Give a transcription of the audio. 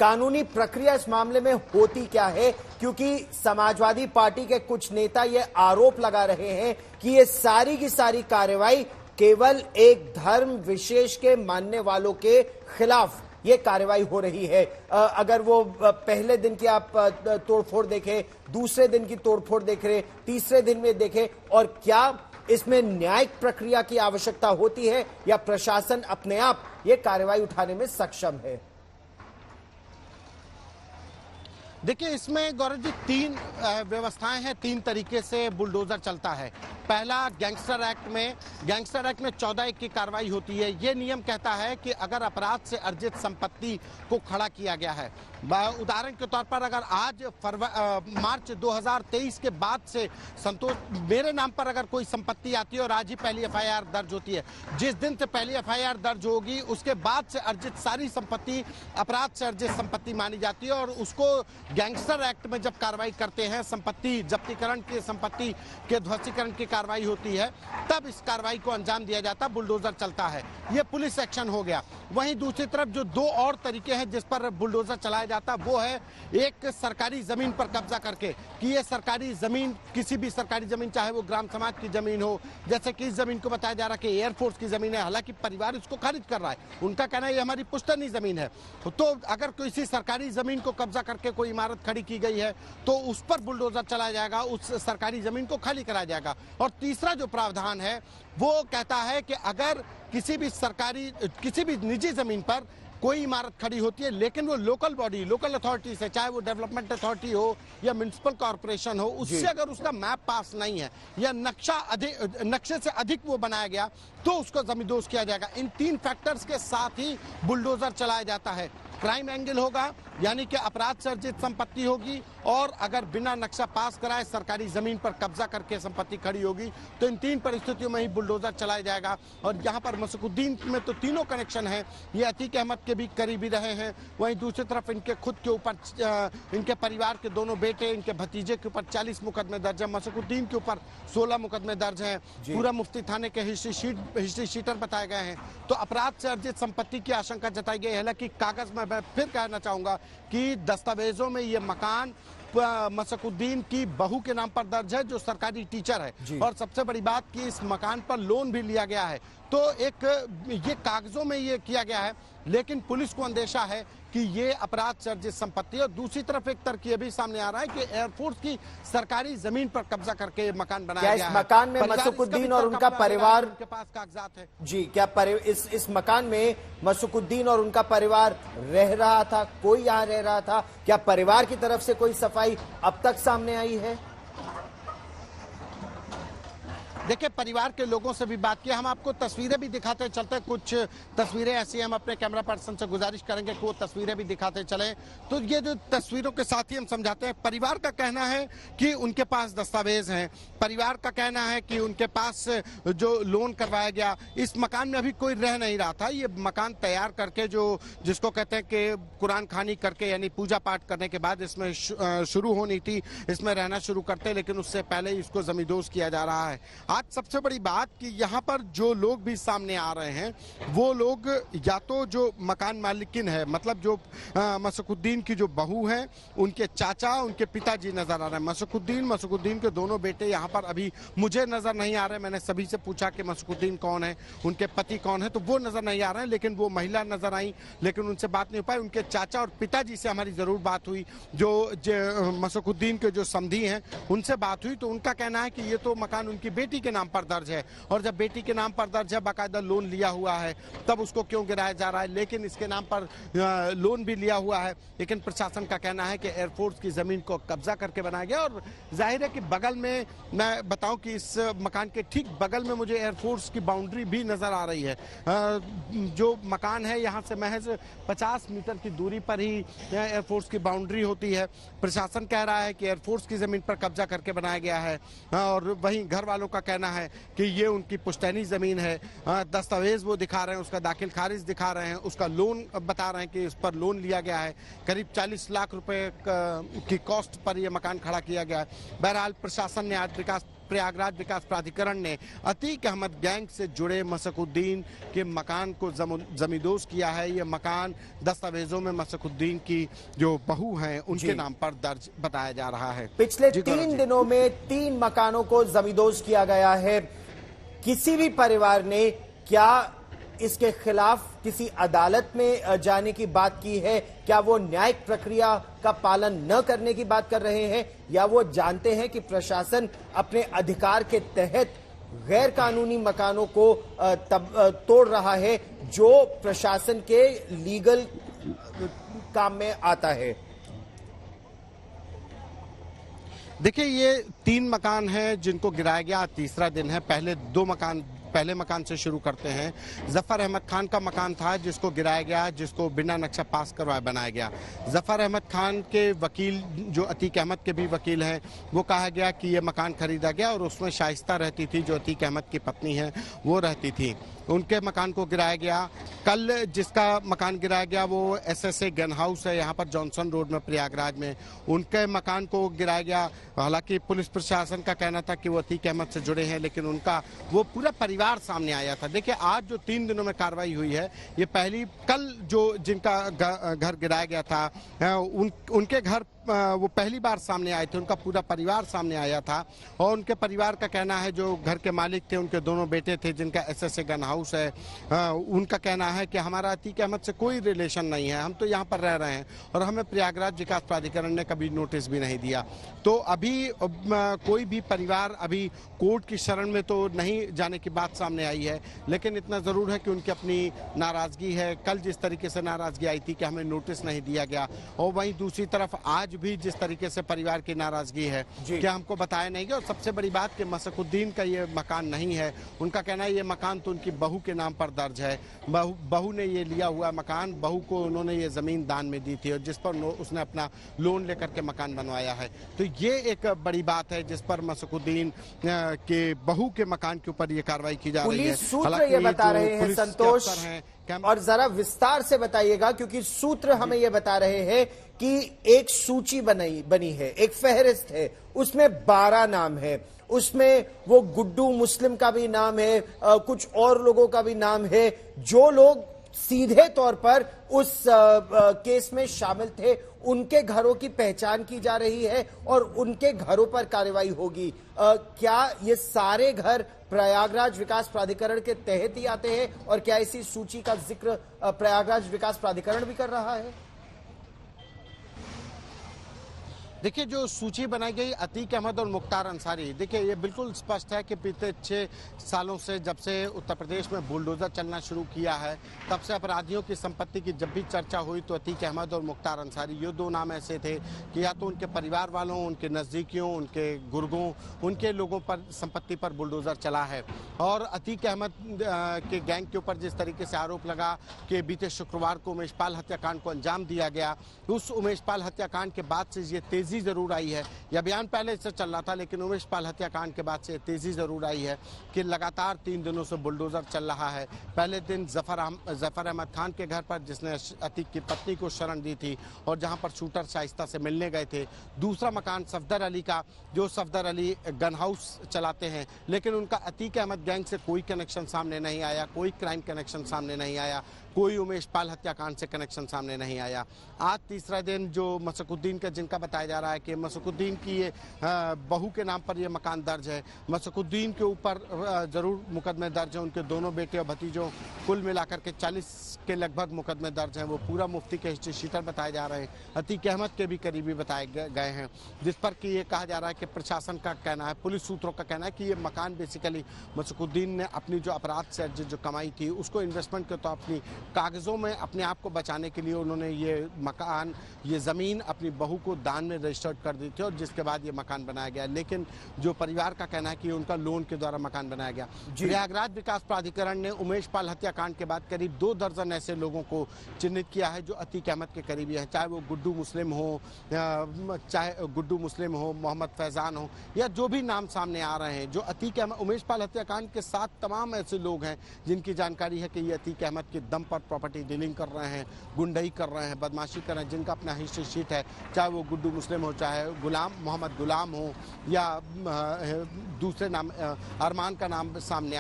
कानूनी प्रक्रिया इस मामले में होती क्या है, क्योंकि समाजवादी पार्टी के कुछ नेता ये आरोप लगा रहे हैं कि ये सारी की सारी कार्रवाई केवल एक धर्म विशेष के मानने वालों के खिलाफ ये कार्रवाई हो रही है। अगर वो पहले दिन की आप तोड़फोड़ देखें, दूसरे दिन की तोड़फोड़ देख रहे, तीसरे दिन में देखें, और क्या इसमें न्यायिक प्रक्रिया की आवश्यकता होती है या प्रशासन अपने आप ये कार्रवाई उठाने में सक्षम है? देखिए, इसमें गौरव जी तीन व्यवस्थाएं हैं, तीन तरीके से बुलडोजर चलता है। पहला, गैंगस्टर एक्ट में 14(1) की कार्रवाई होती है। ये नियम कहता है कि अगर अपराध से अर्जित संपत्ति को खड़ा किया गया है, उदाहरण के तौर पर अगर आज मार्च 2023 के बाद से संतोष मेरे नाम पर अगर कोई संपत्ति आती है और आज ही पहली एफआईआर दर्ज होती है, जिस दिन से पहली एफआईआर दर्ज होगी उसके बाद से अर्जित सारी संपत्ति अपराध से अर्जित संपत्ति मानी जाती है, और उसको गैंगस्टर एक्ट में जब कार्रवाई करते हैं, संपत्ति जब्तीकरण की, संपत्ति के ध्वस्तीकरण की कार्रवाई होती है, तब इस कार्रवाई को अंजाम दिया जाता, बुलडोजर चलता है। ये पुलिस एक्शन हो गया। वहीं दूसरी तरफ जो दो और तरीके हैं जिस पर बुलडोजर चलाया जाता, वो है एक सरकारी जमीन पर कब्जा करके, कि ये सरकारी जमीन, किसी भी सरकारी जमीन, चाहे वो ग्राम समाज की जमीन हो, जैसे कि इस जमीन को बताया जा रहा है कि एयरफोर्स की जमीन है, हालांकि परिवार इसको खारिज कर रहा है, उनका कहना है ये हमारी पुश्तैनी जमीन है। तो अगर किसी सरकारी जमीन को कब्जा करके कोई इमारत खड़ी की गई है तो उस पर बुलडोजर चलाया जाएगा, उस सरकारी जमीन को खाली कराया जाएगा। और तीसरा जो प्रावधान है वो कहता है कि अगर किसी भी निजी जमीन पर कोई इमारत खड़ी होती है, लेकिन वो लोकल बॉडी, लोकल अथॉरिटी से, चाहे वो डेवलपमेंट अथॉरिटी हो या म्युनिसिपल कॉर्पोरेशन हो, उससे अगर उसका मैप पास नहीं है या नक्शे से अधिक वो बनाया गया तो उसको जमींदोज किया जाएगा। इन तीन फैक्टर्स के साथ ही बुलडोजर चलाया जाता है। क्राइम एंगल होगा, यानी कि अपराध से अर्जित संपत्ति होगी, और अगर बिना नक्शा पास कराए सरकारी जमीन पर कब्जा करके संपत्ति खड़ी होगी, तो इन तीन परिस्थितियों में ही बुलडोजर चलाया जाएगा। और यहाँ पर मसकुद्दीन में तो तीनों कनेक्शन हैं, ये अतीक अहमद के भी करीबी रहे हैं, वहीं दूसरी तरफ इनके खुद के ऊपर, इनके परिवार के दोनों बेटे, इनके भतीजे के ऊपर 40 मुकदमे दर्ज है, मसकुद्दीन के ऊपर 16 मुकदमे दर्ज हैं, पूरा मुफ्ती थाने के हिस्ट्री शीटर बताए गए हैं। तो अपराध से अर्जित संपत्ति की आशंका जताई गई है। हालांकि कागज में मैं फिर कहना चाहूंगा कि दस्तावेजों में ये मकान मसकुद्दीन की बहू के नाम पर दर्ज है, जो सरकारी टीचर है, और सबसे बड़ी बात कि इस मकान पर लोन भी लिया गया है। तो एक ये कागजों में ये किया गया है, लेकिन पुलिस को अंदेशा है कि ये अपराध से अर्जित संपत्ति है। और दूसरी तरफ एक तर्क ये भी सामने आ रहा है कि एयरफोर्स की सरकारी जमीन पर कब्जा करके मकान बनाया गया है। इस मकान में मसकुद्दीन और उनका परिवार के पास कागजात है जी, क्या इस मकान में मसकुद्दीन और उनका परिवार रह रहा था? कोई यहाँ रह रहा था? क्या परिवार की तरफ से कोई सफाई अब तक सामने आई है? देखिए, परिवार के लोगों से भी बात की, हम आपको तस्वीरें भी दिखाते चलते, कुछ तस्वीरें ऐसी हम अपने कैमरा पर्सन से गुजारिश करेंगे कि वो तस्वीरें भी दिखाते चले। तो ये जो तस्वीरों के साथ ही हम समझाते हैं, परिवार का कहना है कि उनके पास दस्तावेज हैं, परिवार का कहना है कि उनके पास जो लोन करवाया गया, इस मकान में अभी कोई रह नहीं रहा था। ये मकान तैयार करके, जो जिसको कहते हैं कि कुरान खानी करके, यानी पूजा पाठ करने के बाद इसमें शुरू होनी थी, इसमें रहना शुरू करते, लेकिन उससे पहले इसको जमींदोज किया जा रहा है। आज सबसे बड़ी बात कि यहाँ पर जो लोग भी सामने आ रहे हैं, वो लोग या तो जो मकान मालिकिन है, मतलब जो मसकुद्दीन की जो बहू है, उनके चाचा, उनके पिताजी नजर आ रहे हैं। मसकुद्दीन के दोनों बेटे यहाँ पर अभी मुझे नजर नहीं आ रहे। मैंने सभी से पूछा कि मसकुद्दीन कौन है, उनके पति कौन है, तो वो नजर नहीं आ रहे हैं, लेकिन वो महिला नजर आई, लेकिन उनसे बात नहीं हो पाई। उनके चाचा और पिताजी से हमारी जरूर बात हुई, जो मसकुद्दीन के जो समधी हैं उनसे बात हुई, तो उनका कहना है कि ये तो मकान उनकी बेटी के नाम पर दर्ज है, और जब बेटी के नाम पर दर्ज है, बाकायदा लोन लिया हुआ है, तब उसको क्यों गिराया जा रहा है? लेकिन इसके नाम पर लोन भी लिया हुआ है, लेकिन प्रशासन का कहना है कि एयरफोर्स की जमीन को कब्जा करके बनाया गया। और जाहिर है कि बगल में, मैं बताऊं कि इस मकान के ठीक बगल में मुझे एयरफोर्स की बाउंड्री भी नजर आ रही है। जो मकान है यहाँ से महज 50 मीटर की दूरी पर ही एयरफोर्स की बाउंड्री होती है। प्रशासन कह रहा है कि एयरफोर्स की जमीन पर कब्जा करके बनाया गया है, और वहीं घर वालों का कहना है कि ये उनकी पुश्तैनी जमीन है। दस्तावेज वो दिखा रहे हैं, उसका दाखिल खारिज दिखा रहे हैं, उसका लोन बता रहे हैं कि इस पर लोन लिया गया है, करीब 40 लाख रुपए की कॉस्ट पर यह मकान खड़ा किया गया है। बहरहाल प्रशासन ने आज विकास प्रयागराज विकास प्राधिकरण ने अतीक अहमद गैंग से जुड़े मसकुद्दीन के मकान को जमींदोज किया है। ये मकान दस्तावेजों में मसकुद्दीन की जो बहू हैं उनके नाम पर दर्ज बताया जा रहा है। पिछले 3 दिनों में 3 मकानों को जमींदोज किया गया है। किसी भी परिवार ने क्या इसके खिलाफ किसी अदालत में जाने की बात की है? क्या वो न्यायिक प्रक्रिया का पालन न करने की बात कर रहे हैं, या वो जानते हैं कि प्रशासन अपने अधिकार के तहत गैर कानूनी मकानों को तोड़ रहा है जो प्रशासन के लीगल काम में आता है? देखिए, ये 3 मकान हैं जिनको गिराया गया, तीसरा दिन है। पहले मकान से शुरू करते हैं। जफर अहमद खान का मकान था जिसको गिराया गया, जिसको बिना नक्शा पास करवाए बनाया गया। जफर अहमद खान के वकील जो अतीक अहमद के भी वकील हैं, वो कहा गया कि ये मकान खरीदा गया और उसमें शाइस्ता रहती थी, जो अतीक अहमद की पत्नी है वो रहती थी। उनके मकान को गिराया गया। कल जिसका मकान गिराया गया वो SSA गन हाउस है, यहाँ पर जॉनसन रोड में प्रयागराज में, उनके मकान को गिराया गया। हालांकि पुलिस प्रशासन का कहना था कि वो अतीक अहमद से जुड़े हैं, लेकिन उनका वो पूरा परिवार सामने आया था। देखिए, आज जो 3 दिनों में कार्रवाई हुई है, ये कल जो जिनका घर गिराया गया था उनके घर वो पहली बार सामने आए थे, उनका पूरा परिवार सामने आया था। और उनके परिवार का कहना है, जो घर के मालिक थे, उनके दोनों बेटे थे जिनका SSA गन हाउस है, उनका कहना है कि हमारा अतीक अहमद से कोई रिलेशन नहीं है, हम तो यहाँ पर रह रहे हैं और हमें प्रयागराज विकास प्राधिकरण ने कभी नोटिस भी नहीं दिया। तो अभी कोई भी परिवार अभी कोर्ट की शरण में तो नहीं जाने की बात सामने आई है, लेकिन इतना जरूर है कि उनकी अपनी नाराजगी है। कल जिस तरीके से नाराजगी आई थी कि हमें नोटिस नहीं दिया गया, और वहीं दूसरी तरफ आज भी जिस तरीके से परिवार की नाराजगी है कि हमको बताया नहीं गया। और सबसे बड़ी बात कि मसकुद्दीन का ये मकान नहीं है, उनका कहना है ये मकान तो उनकी बहू के नाम पर दर्ज है, बहू ने ये लिया हुआ मकान, बहू को उन्होंने ये जमीन दान में दी थी और जिस पर उसने अपना लोन लेकर के मकान बनवाया है। तो ये एक बड़ी बात है जिस पर मसकुद्दीन के बहू के मकान के ऊपर ये कार्रवाई की जा रही है। पुलिस सूत्र ये बता रहे हैं संतोष, और जरा विस्तार से बताइएगा, क्योंकि सूत्र हमें ये बता रहे हैं कि एक सूची बनी है, एक फहरिस्त है, उसमें 12 नाम है, उसमें वो गुड्डू मुस्लिम का भी नाम है, कुछ और लोगों का भी नाम है, जो लोग सीधे तौर पर उस केस में शामिल थे, उनके घरों की पहचान की जा रही है और उनके घरों पर कार्रवाई होगी। क्या ये सारे घर प्रयागराज विकास प्राधिकरण के तहत ही आते हैं, और क्या इसी सूची का जिक्र प्रयागराज विकास प्राधिकरण भी कर रहा है? देखिए, जो सूची बनाई गई अतीक अहमद और मुख्तार अंसारी, देखिए ये बिल्कुल स्पष्ट है कि बीते 6 सालों से, जब से उत्तर प्रदेश में बुलडोजर चलना शुरू किया है, तब से अपराधियों की संपत्ति की जब भी चर्चा हुई तो अतीक अहमद और मुख्तार अंसारी, ये 2 नाम ऐसे थे कि या तो उनके परिवार वालों, उनके नज़दीकियों, उनके गुर्गों, उनके लोगों पर संपत्ति पर बुलडोजर चला है। और अतीक अहमद के गैंग के ऊपर जिस तरीके से आरोप लगा कि बीते शुक्रवार को उमेश पाल हत्याकांड को अंजाम दिया गया, उस उमेश पाल हत्याकांड के बाद से ये तेजी जरूर आई है। यह बयान पहले से चल रहा था, लेकिन उमेश पाल हत्याकांड के बाद से तेजी जरूर आई है कि लगातार 3 दिनों से बुलडोजर चल रहा है। पहले दिन जफर अहमद खान के घर पर, जिसने अतीक की पत्नी को शरण दी थी और जहां पर शूटर शाइस्ता से मिलने गए थे। दूसरा मकान सफदर अली का, जो सफदर अली गन हाउस चलाते हैं, लेकिन उनका अतीक अहमद गैंग से कोई कनेक्शन सामने नहीं आया, कोई क्राइम कनेक्शन सामने नहीं आया, कोई उमेश पाल हत्याकांड से कनेक्शन सामने नहीं आया। आज तीसरा दिन जो मसकुद्दीन का, जिनका बताया जा रहा है कि मसकुद्दीन की ये बहू के नाम पर ये मकान दर्ज है, मसकुद्दीन के ऊपर जरूर मुकदमे दर्ज हैं, उनके दोनों बेटे और भतीजों, कुल मिलाकर के 40 के लगभग मुकदमे दर्ज हैं। वो पूरा मुफ्ती के हिस्ट्री शीटर बताए जा रहे हैं, अतीक अहमद के भी करीबी बताए गए हैं, जिस पर कि ये कहा जा रहा है कि प्रशासन का कहना है, पुलिस सूत्रों का कहना है कि ये मकान बेसिकली मसकुद्दीन ने अपनी जो अपराध से जो कमाई थी उसको इन्वेस्टमेंट के तौर अपनी कागजों में अपने आप को बचाने के लिए उन्होंने ये मकान, ये जमीन अपनी बहू को दान में रजिस्टर्ड कर दी थी और जिसके बाद ये मकान बनाया गया। लेकिन जो परिवार का कहना है कि उनका लोन के द्वारा मकान बनाया गया। प्रयागराज विकास प्राधिकरण ने उमेश पाल हत्याकांड के बाद करीब 2 दर्जन ऐसे लोगों को चिन्हित किया है जो अतीक अहमद के करीबी हैं, चाहे वो गुड्डू मुस्लिम हो, मोहम्मद फैजान हो, या जो भी नाम सामने आ रहे हैं। जो अतीक अहमद, उमेश पाल हत्याकांड के 7 तमाम ऐसे लोग हैं जिनकी जानकारी है कि ये अतीक अहमद के दम पर प्रॉपर्टी डीलिंग कर रहे हैं, गुंडई कर रहे हैं, बदमाशी कर रहे हैं, जिनका अपना हिस्ट्री शीट है, चाहे वो गुड्डू मुस्लिम हो, चाहे मोहम्मद गुलाम हो, या दूसरे नाम अरमान का नाम सामने